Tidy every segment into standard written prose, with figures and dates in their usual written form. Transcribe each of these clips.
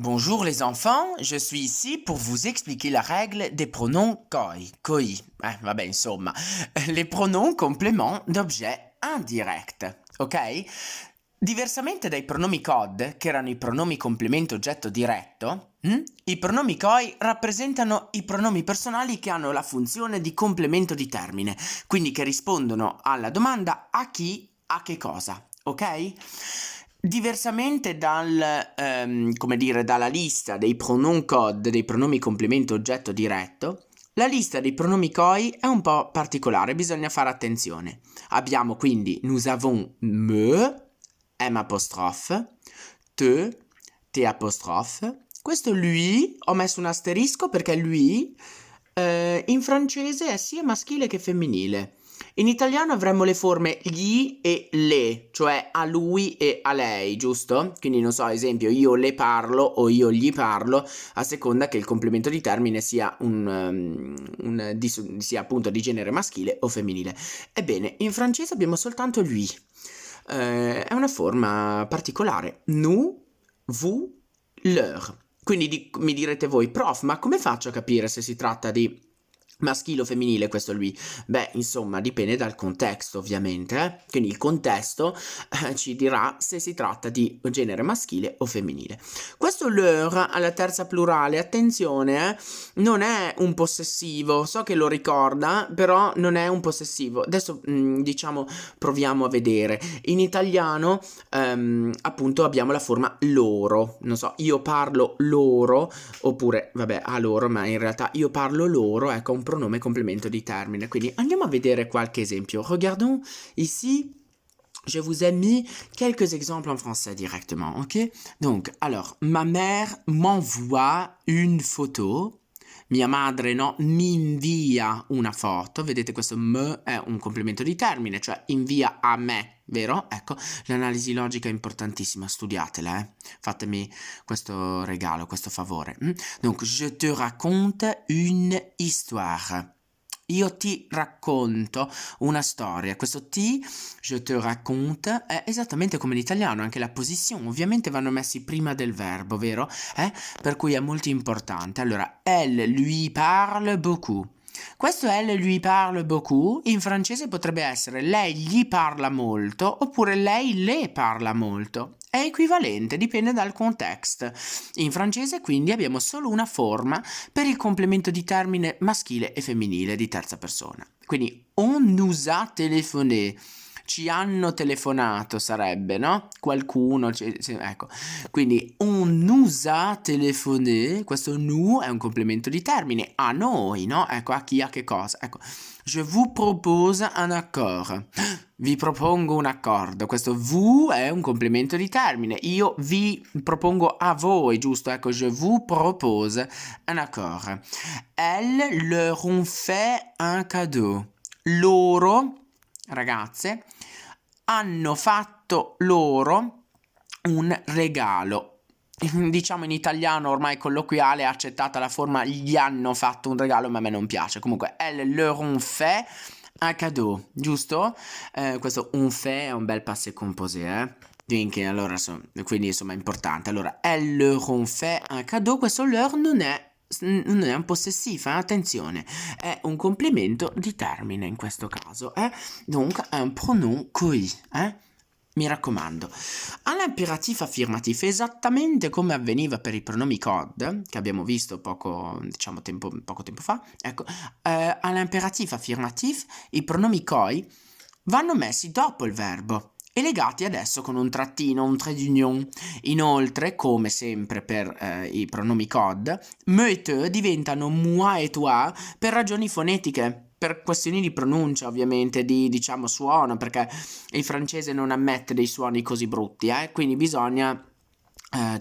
Bonjour les enfants, je suis ici pour vous expliquer la règle des pronoms koi. Vabbè, insomma, les pronoms complément d'objet indirect, ok? Diversamente dai pronomi cod, che erano i pronomi complemento oggetto diretto, i pronomi koi rappresentano i pronomi personali che hanno la funzione di complemento di termine, quindi che rispondono alla domanda a chi, a che cosa, ok? Diversamente dalla lista dei pronoms code, dei pronomi complemento oggetto diretto, la lista dei pronomi koi è un po' particolare, bisogna fare attenzione. Abbiamo quindi nous avons me, M apostrophe, te, T apostrophe. Questo lui, ho messo un asterisco perché lui in francese è sia maschile che femminile. In italiano avremmo le forme gli e le, cioè a lui e a lei, giusto? Quindi non so, ad esempio, io le parlo o io gli parlo, a seconda che il complemento di termine sia sia appunto di genere maschile o femminile. Ebbene, in francese abbiamo soltanto lui. È una forma particolare. Nous, vous, leur. Quindi mi direte voi, prof, ma come faccio a capire se si tratta di maschile o femminile questo lui? Beh, insomma, dipende dal contesto, ovviamente. Quindi il contesto ci dirà se si tratta di genere maschile o femminile. Questo leur alla terza plurale, attenzione, non è un possessivo. So che lo ricorda, però non è un possessivo. Adesso, diciamo, proviamo a vedere. In italiano, appunto, abbiamo la forma loro. Non so, io parlo loro, oppure, vabbè, a loro, ma in realtà io parlo loro, ecco, un pronome complemento di termine. Quindi andiamo a vedere qualche esempio. Regardons ici. Je vous ai mis quelques exemples en français directement, ok? Donc, alors, ma mère m'envoie une photo. Mia madre, no, mi invia una foto. Vedete, questo me è un complemento di termine, cioè invia a me, vero? Ecco, l'analisi logica è importantissima, studiatela, Fatemi questo regalo, questo favore. Donc, je te raconte une histoire. Io ti racconto una storia. Questo ti, je te raconte, è esattamente come in italiano, anche la posizione. Ovviamente vanno messi prima del verbo, vero? Per cui è molto importante. Allora, elle lui parle beaucoup. Questo elle lui parle beaucoup in francese potrebbe essere lei gli parla molto oppure lei le parla molto. È equivalente, dipende dal context. In francese quindi abbiamo solo una forma per il complemento di termine maschile e femminile di terza persona. Quindi on nous a téléphoné. Ci hanno telefonato sarebbe, no? Qualcuno, ecco. Quindi on nous a téléphoné, questo nous è un complemento di termine, a noi, no? Ecco, a chi, a che cosa. Ecco, je vous propose un accord. Vi propongo un accordo. Questo vous è un complemento di termine. Io vi propongo a voi, giusto? Ecco, je vous propose un accord. Elles leur ont fait un cadeau. Loro, ragazze, hanno fatto loro un regalo. Diciamo in italiano ormai colloquiale è accettata la forma gli hanno fatto un regalo, ma a me non piace. Comunque, elles leur ont fait un cadeau, giusto? Questo un fait è un bel passé composé, quindi insomma è importante. Allora, elles leur ont fait un cadeau, questo leur non è un possessivo, attenzione, è un complemento di termine in questo caso, donc un pronom coi, mi raccomando. All'imperatif affirmatif, esattamente come avveniva per i pronomi cod, che abbiamo visto poco tempo fa, ecco, all'imperatif affirmatif i pronomi coi vanno messi dopo il verbo e legati adesso con un trattino, un trait d'union. Inoltre, come sempre per i pronomi cod, me e te diventano moi et toi per ragioni fonetiche, per questioni di pronuncia ovviamente, diciamo suono, perché il francese non ammette dei suoni così brutti, quindi bisogna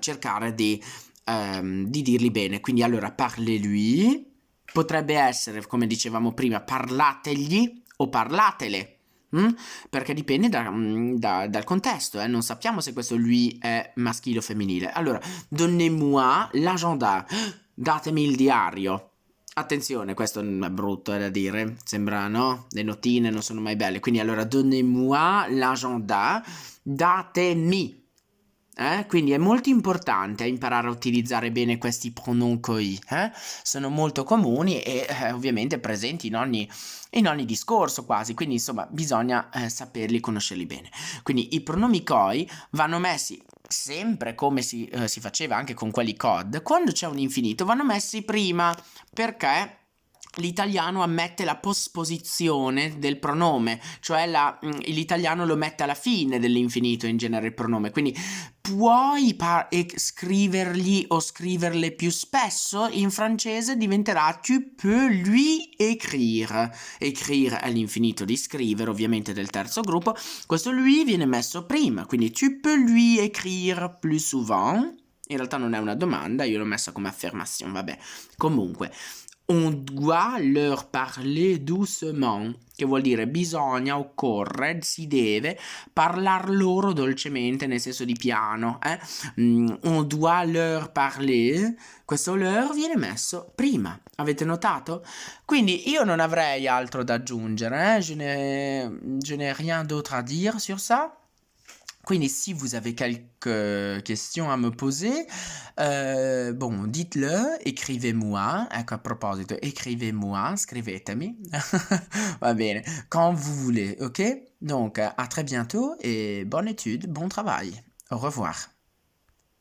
cercare di dirli bene. Quindi allora parlez-lui potrebbe essere, come dicevamo prima, parlategli o parlatele. Perché dipende dal contesto, non sappiamo se questo lui è maschile o femminile. Allora, donnez-moi l'agenda, datemi il diario. Attenzione, questo è brutto da dire, sembra, no? Le notine non sono mai belle, quindi allora donnez-moi l'agenda, datemi. Quindi è molto importante imparare a utilizzare bene questi pronom coi, sono molto comuni e ovviamente presenti in ogni discorso quasi, quindi insomma bisogna saperli, conoscerli bene. Quindi i pronomi coi vanno messi sempre come si faceva anche con quelli cod, quando c'è un infinito vanno messi prima perché l'italiano ammette la posposizione del pronome, cioè l'italiano lo mette alla fine dell'infinito in genere il pronome, quindi puoi scrivergli o scriverle più spesso, in francese diventerà tu peux lui écrire. Écrire è l'infinito di scrivere, ovviamente del terzo gruppo, questo lui viene messo prima, quindi tu peux lui écrire plus souvent. In realtà non è una domanda, io l'ho messa come affermazione, vabbè. Comunque, on doit leur parler doucement, che vuol dire bisogna, occorre, si deve parlar loro dolcemente, nel senso di piano. On doit leur parler, questo leur viene messo prima, avete notato? Quindi io non avrei altro da aggiungere, je n'ai rien d'autre à dire sur ça. Quindi si vous avez quelques questions à me poser, bon, dites-le, écrivez-moi, ecco a proposito, écrivez-moi, scrivetemi, va bene, quand vous voulez, ok? Donc à très bientôt et bonne étude, bon travail, au revoir.